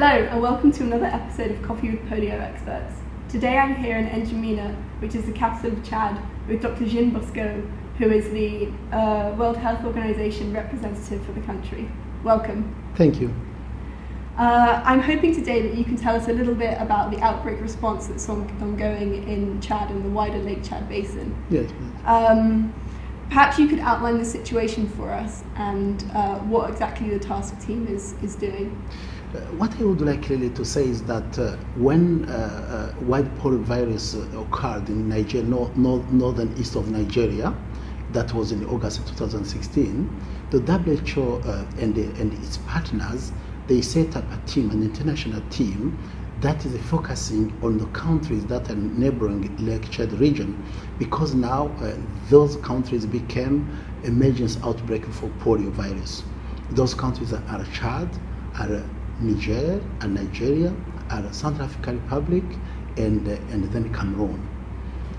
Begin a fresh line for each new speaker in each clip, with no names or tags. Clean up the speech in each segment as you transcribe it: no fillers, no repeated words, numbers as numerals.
Hello and welcome to another episode of Coffee with Polio Experts. Today I'm here in N'Djamena, which is the capital of Chad, with Dr. Bosco, who is the World Health Organization representative for the country. Welcome.
Thank you.
I'm hoping today that you can tell us a little bit about the outbreak response that's ongoing in Chad and the wider Lake Chad Basin.
Yes.
Perhaps you could outline the situation for us and what exactly the task team is doing.
What I would like really to say is that when white polio virus occurred in Nigeria, northern east of Nigeria, that was in August 2016, the WHO and its partners, they set up a team, an international team, that is focusing on the countries that are neighboring Lake Chad region, because now those countries became emergency outbreak for polio virus. Those countries are Chad, are Niger, and Nigeria, are Central African Republic, and then Cameroon.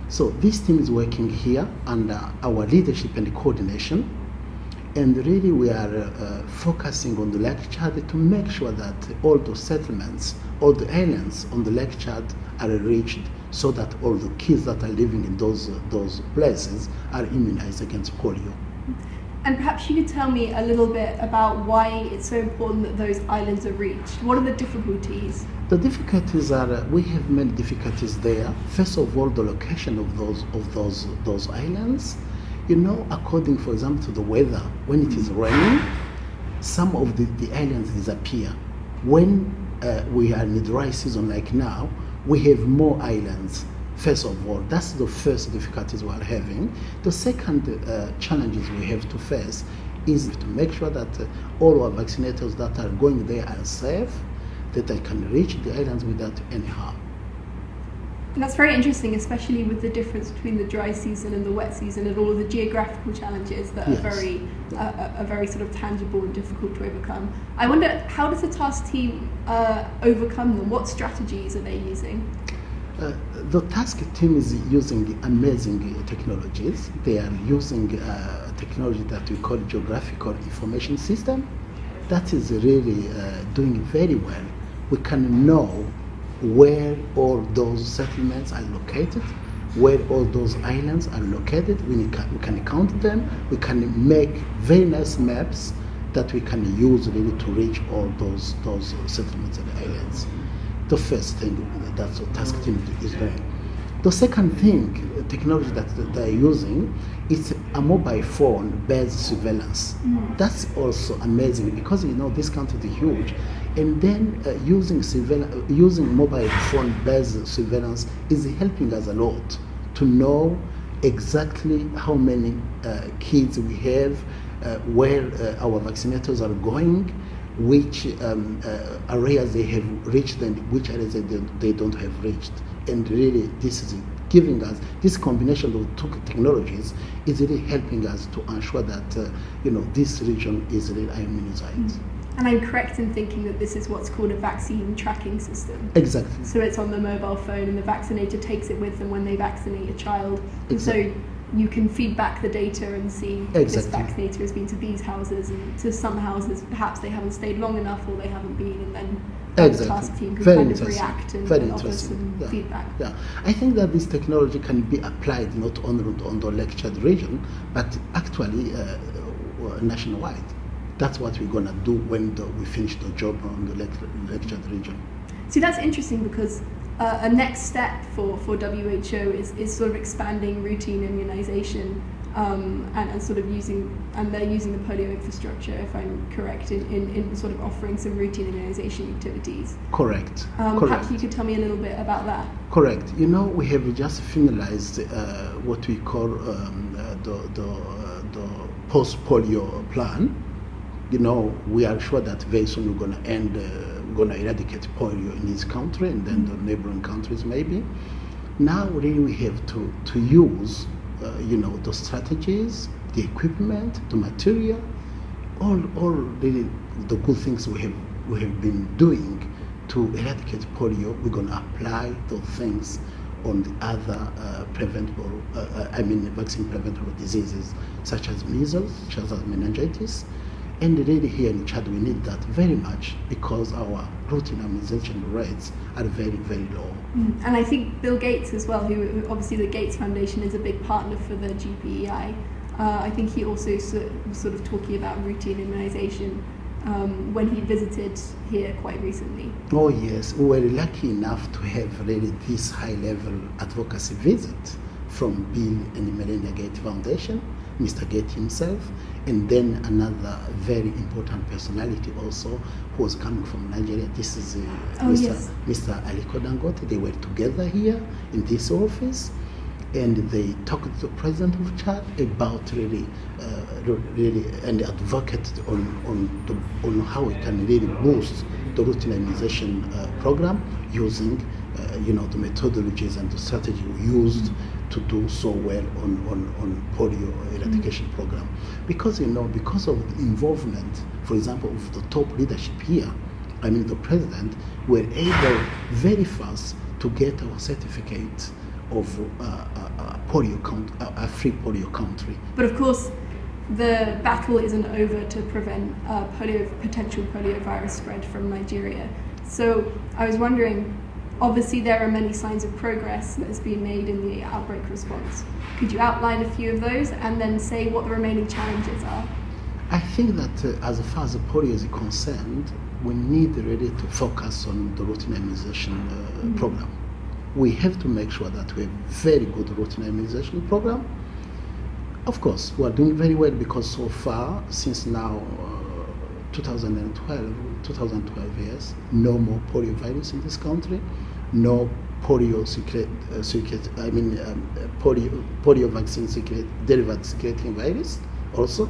So this team is working here under our leadership and coordination, and really we are focusing on the Lake Chad to make sure that all the settlements, all the islands on the Lake Chad are reached, so that all the kids that are living in those places are immunized against polio.
And perhaps you could tell me a little bit about why it's so important that those islands are reached. What are the difficulties?
The difficulties are, we have many difficulties there. First of all, the location of those islands. You know, according, for example, to the weather, when it is raining, some of the islands disappear. When we are in the dry season like now, we have more islands. First of all, that's the first difficulties we are having. The second challenges we have to face is to make sure that all our vaccinators that are going there are safe, that they can reach the islands without any harm.
And that's very interesting, especially with the difference between the dry season and the wet season and all of the geographical challenges that are very sort of tangible and difficult to overcome. I wonder, how does the task team overcome them? What strategies are they using?
The task team is using amazing technologies. They are using technology that we call geographical information system. That is really doing very well. We can know where all those settlements are located, where all those islands are located. We can count them. We can make very nice maps that we can use really to reach all those settlements and islands. The first thing that the task team is doing. The second thing, technology that they're using, is a mobile phone-based surveillance. That's also amazing, because you know this country is huge, and then using mobile phone-based surveillance is helping us a lot to know exactly how many kids we have, where our vaccinators are going, which areas they have reached and which areas they don't have reached. And really this is giving us, this combination of two technologies is really helping us to ensure that this region is really immunized.
And I'm correct in thinking that this is what's called a vaccine tracking system?
Exactly.
So it's on the mobile phone and the vaccinator takes it with them when they vaccinate a child.
Exactly.
And so you can feed back the data and see
Exactly.
this vaccinator has been to these houses, and to some houses perhaps they haven't stayed long enough or they haven't been, and then the task team can kind of react and offer some feedback.
Yeah, I think that this technology can be applied not only on the Lake Chad region, but actually nationwide. That's what we're going to do when we finish the job on the Lake Chad region.
See, that's interesting, because a next step for WHO is sort of expanding routine immunization and sort of they're using the polio infrastructure, if I'm correct, in sort of offering some routine immunization activities.
Correct.
Perhaps you could tell me a little bit about that.
Correct. You know, we have just finalized what we call the post-polio plan. You know, we are sure that very soon we're going to eradicate polio in this country and then the neighboring countries maybe. Now really we have to use the strategies, the equipment, the material, all really the good things we have been doing to eradicate polio. We're going to apply those things on the other vaccine preventable diseases such as measles, such as meningitis, And really here in Chad, we need that very much because our routine immunization rates are very, very low.
And I think Bill Gates as well, who obviously the Gates Foundation is a big partner for the GPEI, I think he also was sort of talking about routine immunization when he visited here quite recently.
Oh yes, we were lucky enough to have really this high-level advocacy visit from Bill and Melinda Gates Foundation, Mr. Gates himself, and then another very important personality also who was coming from Nigeria. This is Mr. Aliko Dangote. They were together here in this office, and they talked to the president of Chad about really and advocate on how we can really boost the routine immunization program using the methodologies and the strategy we used to do so well on polio eradication program. Because because of the involvement, for example, of the top leadership here, I mean the president, were able very fast to get our certificate of a free polio country.
But of course, the battle isn't over to prevent potential poliovirus spread from Nigeria. So I was wondering, obviously there are many signs of progress that has been made in the outbreak response. Could you outline a few of those and then say what the remaining challenges are?
I think that as far as polio is concerned, we need really to focus on the routine immunization program. We have to make sure that we have very good routine immunization program. Of course, we are doing very well because so far, since now 2012 years, no more polio virus in this country, no polio polio vaccine derivative circulating virus also.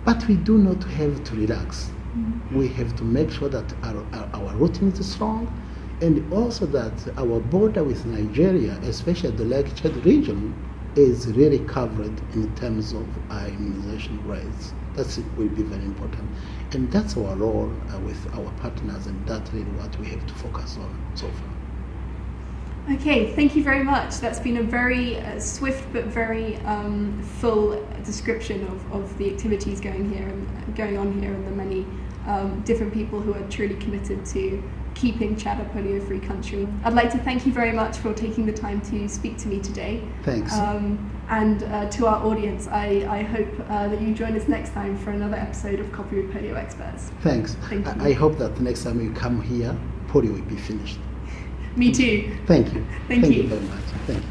But we do not have to relax. We have to make sure that our routine is strong, and also that our border with Nigeria, especially the Lake Chad region, is really covered in terms of our immunization rates. That will be very important. And that's our role with our partners, and that's really what we have to focus on so far.
Okay, thank you very much. That's been a very swift but very full description of the activities going on here and the many different people who are truly committed to keeping Chad a polio-free country. I'd like to thank you very much for taking the time to speak to me today.
Thanks.
And to our audience, I hope that you join us next time for another episode of Coffee with Polio Experts.
Thanks.
Thank you.
I hope that the next time you come here, polio will be finished.
Me too.
Thank you.
Thank you
very much. Thank you.